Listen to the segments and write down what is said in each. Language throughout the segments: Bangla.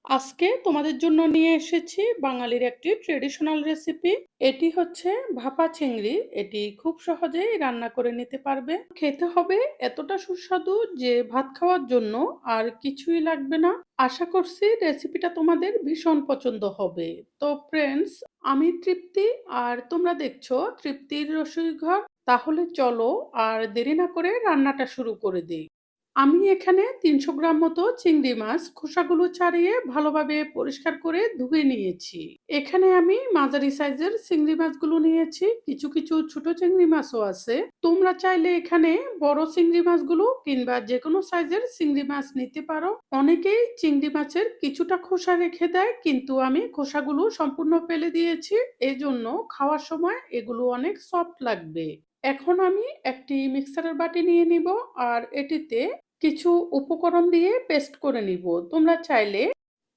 আজকে তোমাদের জন্য নিয়ে এসেছি বাঙালির একটি ট্রেডিশনাল রেসিপি। এটি হচ্ছে ভাপা চিংড়ি। এটি খুব সহজেই রান্না করে নিতে পারবে। খেতে হবে এতটা সুস্বাদু যে ভাত খাওয়ার জন্য আর কিছুই লাগবে না। আশা করছি রেসিপিটা তোমাদের ভীষণ পছন্দ হবে। তো ফ্রেন্ডস, আমি তৃপ্তি আর তোমরা দেখছো তৃপ্তির রসোই ঘর। তাহলে চলো আর দেরি না করে রান্নাটা শুরু করে দিই। আমি এখানে ৩০০ গ্রাম মতো চিংড়ি মাছ খোসাগুলো ছাড়িয়ে ভালোভাবে পরিষ্কার করে ধুয়ে নিয়েছি। এখানে আমি মাঝারি সাইজের চিংড়ি মাছগুলো নিয়েছি, কিছু কিছু ছোট চিংড়ি মাছও আছে। তোমরা চাইলে এখানে বড় চিংড়ি মাছগুলো কিংবা যে কোনো সাইজের চিংড়ি মাছ নিতে পারো। অনেকেই চিংড়ি মাছের কিছুটা খোসা রেখে দেয়, কিন্তু আমি খোসাগুলো সম্পূর্ণ ফেলে দিয়েছি। এজন্য খাওয়ার সময় এগুলো অনেক সফট লাগবে। এখন আমি একটি মিক্সারের বাটি নিয়ে নিব আর এটিতে কিছু উপকরণ দিয়ে পেস্ট করে নিব। তোমরা চাইলে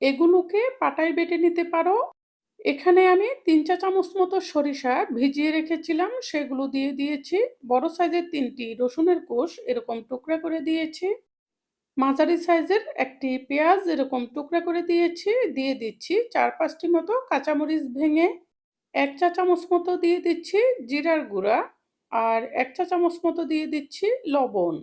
এগুলোকে পাটায় বেটে নিতে পারো। এখানে আমি ৩ চা চামচ মতো সরিষা ভিজিয়ে রেখেছিলাম, সেগুলো দিয়ে দিয়েছি। বড় সাইজের ৩টি রসুনের কোষ এরকম টুকরা করে দিয়েছি। মাঝারি সাইজের একটি পেঁয়াজ এরকম টুকরা করে দিয়েছি। দিয়ে দিচ্ছি ৪-৫টি মতো কাঁচামরিচ ভেঙে। ১ চা চামচ মতো দিয়ে দিচ্ছি জিরার গুঁড়া আর ১ চা চামচ মতো দিয়ে দিচ্ছি লবণ।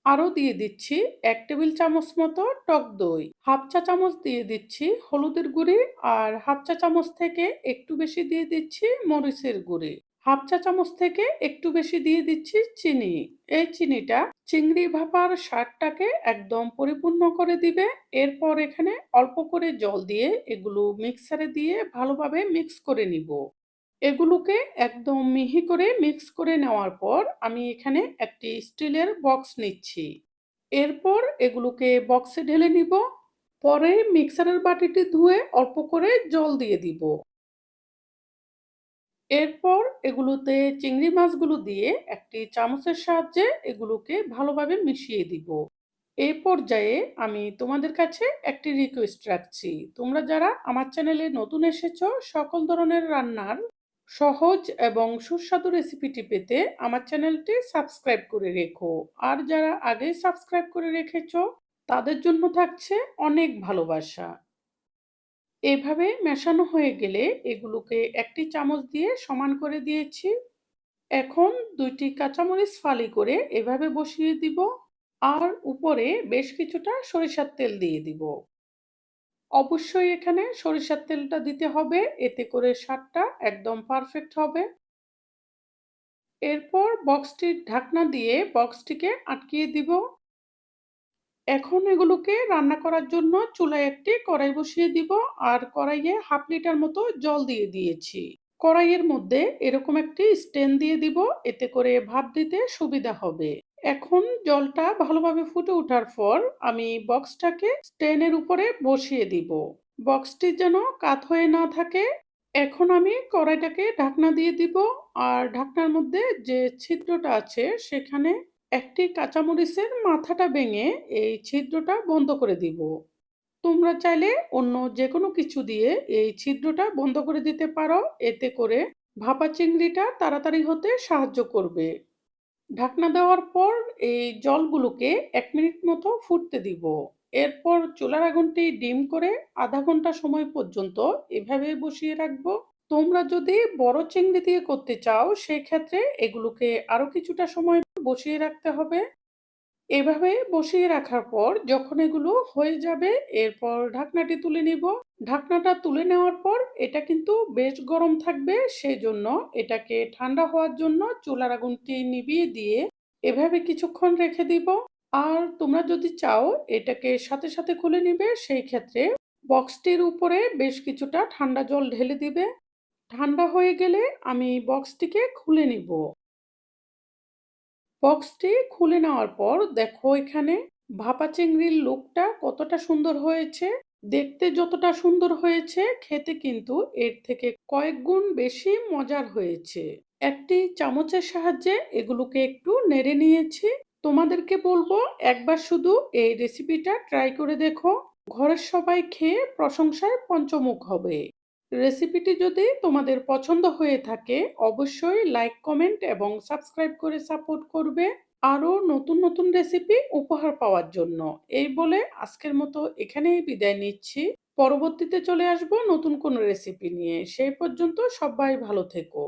আরও দিয়ে দিচ্ছি ১ টেবিল চামচ মতো টক দই। ½ চা চামচ দিয়ে দিচ্ছি হলুদের গুঁড়ি আর ½ চা চামচ থেকে একটু বেশি দিয়ে দিচ্ছি মরিচের গুঁড়ি। ½ চা চামচ থেকে একটু বেশি দিয়ে দিচ্ছি চিনি। এই চিনিটা চিংড়ি ভাপার স্বাদটাকে একদম পরিপূর্ণ করে দিবে। এরপর এখানে অল্প করে জল দিয়ে এগুলো মিক্সারে দিয়ে ভালোভাবে মিক্স করে নিব। এগুলোকে একদম মিহি করে মিক্স করে নেওয়ার পর আমি এখানে একটি স্টিলের বক্স নিচ্ছি। এরপর এগুলোকে বক্সে ঢেলে নিব। পরে মিক্সারের বাটিটি ধুয়ে অল্প করে জল দিয়ে দিব। এরপর এগুলোতে চিংড়ি মাছগুলো দিয়ে একটি চামচের সাহায্যে এগুলোকে ভালোভাবে মিশিয়ে দিব। এই পর্যায়ে আমি তোমাদের কাছে একটি রিকোয়েস্ট রাখছি। তোমরা যারা আমার চ্যানেলে নতুন এসেছো, সকল ধরনের রান্নার সহজ এবং সুস্বাদু রেসিপিটি পেতে আমার চ্যানেলটি সাবস্ক্রাইব করে রেখো। আর যারা আগেই সাবস্ক্রাইব করে রেখেছো তাদের জন্য থাকছে অনেক ভালোবাসা। এভাবে মেশানো হয়ে গেলে এগুলোকে একটি চামচ দিয়ে সমান করে দিয়েছি। এখন ২টি কাঁচামরিচ ফালি করে এভাবে বসিয়ে দিব আর উপরে বেশ কিছুটা সরিষার তেল দিয়ে দিব। অবশ্যই এখানে সরিষার তেলটা দিতে হবে, এতে করে স্বাদটা একদম পারফেক্ট হবে। এরপর বক্সটির ঢাকনা দিয়ে বক্সটিকে আটকিয়ে দিব। এখন এগুলোকে রান্না করার জন্য চুলায় একটি কড়াই বসিয়ে দিব আর কড়াইয়ে ১/২ লিটার মতো জল দিয়ে দিয়েছি। কড়াইয়ের মধ্যে এরকম একটি স্ট্যান্ড দিয়ে দিব, এতে করে ভাপ দিতে সুবিধা হবে। এখন জলটা ভালোভাবে ফুটে ওঠার পর আমি বক্সটাকে স্ট্যান্ডের উপরে বসিয়ে দিব। বক্সটি যেন কাত হয়ে না থাকে। এখন আমি কড়াইটাকে ঢাকনা দিয়ে দিব আর ঢাকনার মধ্যে যে ছিদ্রটা আছে সেখানে একটি কাঁচামরিচের মাথাটা ভেঙে এই ছিদ্রটা বন্ধ করে দিব। তোমরা চাইলে অন্য যেকোনো কিছু দিয়ে এই ছিদ্রটা বন্ধ করে দিতে পারো, এতে করে ভাপা চিংড়িটা তাড়াতাড়ি হতে সাহায্য করবে। ঢাকনা দেওয়ার পর এই জলগুলোকে ১ মিনিট মতো ফুটতে দিব। এরপর চুলার আগুনটি ডিম করে আধা ঘন্টা সময় পর্যন্ত এভাবে বসিয়ে রাখবো। তোমরা যদি বড় চিংড়ি দিয়ে করতে চাও সেক্ষেত্রে এগুলোকে আরো কিছুটা সময় বসিয়ে রাখতে হবে। এভাবে বসিয়ে রাখার পর যখন এগুলো হয়ে যাবে এরপর ঢাকনাটি তুলে নিব। ঢাকনাটা তুলে নেওয়ার পর এটা কিন্তু বেশ গরম থাকবে, সেজন্য এটাকে ঠান্ডা হওয়ার জন্য চুলার আগুনটি নিভিয়ে দিয়ে এভাবে কিছুক্ষণ রেখে দিব। আর তোমরা যদি চাও এটাকে সাথে সাথে খুলে নিবে, সেই ক্ষেত্রে বক্সটির উপরে বেশ কিছুটা ঠান্ডা জল ঢেলে দিবে। ঠান্ডা হয়ে গেলে আমি বক্সটিকে খুলে নিব। বক্সটি খুলে নেওয়ার পর দেখো এখানে ভাপা চিংড়ির লুকটা কতটা সুন্দর হয়েছে। দেখতে যতটা সুন্দর হয়েছে খেতে কিন্তু এর থেকে কয়েক গুণ বেশি মজার হয়েছে। একটি চামচের সাহায্যে এগুলোকে একটু নেড়ে নিয়েছি। তোমাদেরকে বলবো একবার শুধু এই রেসিপিটা ট্রাই করে দেখো। ঘরের সবাই খেয়ে প্রশংসায় পঞ্চমুখ হবে। রেসিপিটি যদি তোমাদের পছন্দ হয়ে থাকে অবশ্যই লাইক, কমেন্ট এবং সাবস্ক্রাইব করে সাপোর্ট করবে। আরো নতুন নতুন রেসিপি উপহার পাওয়ার জন্য। এই বলে আজকের মতো এখানেই বিদায় নিচ্ছি। পরবর্তীতে চলে আসবো নতুন কোনো রেসিপি নিয়ে। সেই পর্যন্ত সবাই ভালো থেকো।